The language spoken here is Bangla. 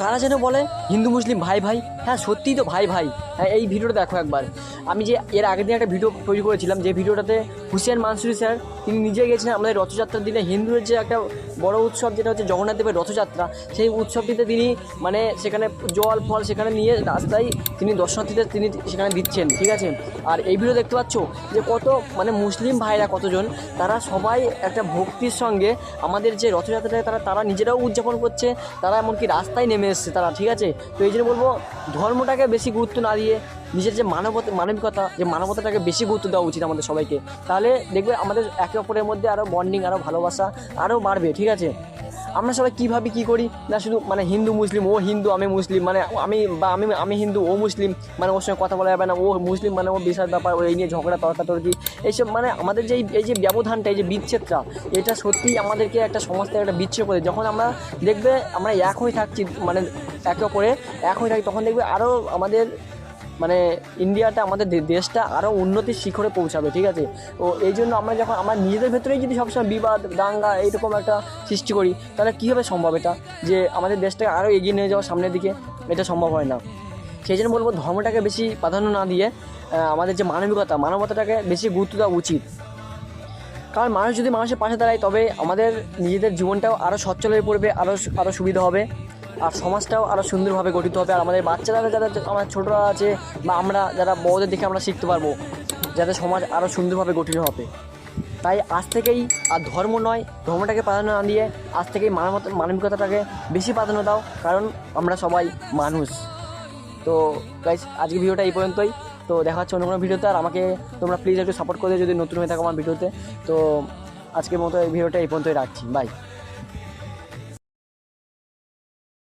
কারা যেন বলে হিন্দু মুসলিম ভাই ভাই, হ্যাঁ সত্যিই তো ভাই ভাই। হ্যাঁ এই ভিডিওটা দেখো একবার। আমি যে এর আগের দিন একটা ভিডিও তৈরি করেছিলাম, যে ভিডিওটাতে হুসেন মানসুরি স্যার তিনি নিজে গেছিলেন আমাদের রথযাত্রার দিনে, হিন্দুদের যে একটা বড় উৎসব যেটা হচ্ছে জগন্নাথ দেবের রথযাত্রা, সেই উৎসবটিতে তিনি মানে সেখানে জল ফল সেখানে নিয়ে রাস্তায় তিনি দর্শনার্থীদের তিনি সেখানে দিচ্ছেন, ঠিক আছে। আর এই ভিডিও দেখতে পাচ্ছ যে কত মানে মুসলিম ভাইরা কতজন, তারা সবাই একটা ভক্তির সঙ্গে আমাদের যে রথযাত্রাটা তারা নিজেরাও উদযাপন করছে, তারা এমনকি রাস্তায় নেমে এসছে তারা, ঠিক আছে। তো এই জন্য বলবো ধর্মটাকে বেশি গুরুত্ব না দিয়ে নিজের যে মানবিকতা, যে মানবতাটাকে বেশি গুরুত্ব দেওয়া উচিত আমাদের সবাইকে। তাহলে দেখবে আমাদের একে অপরের মধ্যে আরও বন্ডিং, আরও ভালোবাসা আরও বাড়বে, ঠিক আছে। আমরা সবাই কীভাবে কী করি না, শুধু মানে হিন্দু মুসলিম, ও হিন্দু আমি মুসলিম, মানে আমি হিন্দু ও মুসলিম, মানে ওর সঙ্গে কথা বলা যাবে না, ও মুসলিম মানে ও বিশাল ব্যাপার, এই নিয়ে ঝগড়া তর্কাতর্কি এইসব, মানে আমাদের যে এই যে ব্যবধানটা, এই যে বিচ্ছেদটা, এটা সত্যিই আমাদেরকে একটা সমাজ থেকে একটা বিচ্ছেদ করে। যখন আমরা দেখবে আমরা এক হয়ে থাকছি, মানে একে অপরে এক হয়ে থাকি, তখন দেখবে আরও আমাদের মানে ইন্ডিয়াটা, আমাদের দেশটা আরও উন্নতির শিখরে পৌঁছাবে, ঠিক আছে। তো এই জন্য আমরা যখন আমরা নিজেদের ভেতরেই যদি সবসময় বিবাদ দাঙ্গা এইরকম একটা সৃষ্টি করি, তাহলে কীভাবে সম্ভব এটা, যে আমাদের দেশটাকে আরও এগিয়ে নিয়ে যাওয়া সামনের দিকে? এটা সম্ভব হয় না। সেই জন্য বলবো ধর্মটাকে বেশি প্রাধান্য না দিয়ে আমাদের যে মানবতাটাকে বেশি গুরুত্ব দেওয়া উচিত। কারণ মানুষ যদি মানুষের পাশে দাঁড়ায়, তবে আমাদের নিজেদের জীবনটাও আরও সচ্ছল হয়ে পড়বে, আরও সুবিধা হবে, আর সমাজটাও আরও সুন্দরভাবে গঠিত হবে। আর আমাদের বাচ্চারা যারা আমার ছোটরা আছে বা আমরা যারা বড়দের দেখে আমরা শিখতে পারবো, যাতে সমাজ আরও সুন্দরভাবে গঠিত হবে। তাই আজ থেকেই আর ধর্ম নয়, ধর্মটাকে প্রাধান্য না দিয়ে আজ থেকেই মানবিকতাটাকে বেশি প্রাধান্য দাও, কারণ আমরা সবাই মানুষ। তো গাইস আজকে ভিডিওটা এই পর্যন্তই। তো দেখা হচ্ছে অন্য কোনো ভিডিওতে। আর আমাকে তোমরা প্লিজ একটু সাপোর্ট করে দিও যদি নতুন হয়ে থাকো আমার ভিডিওতে। তো আজকের মতো এই ভিডিওটা এই পর্যন্তই রাখছি, বাই।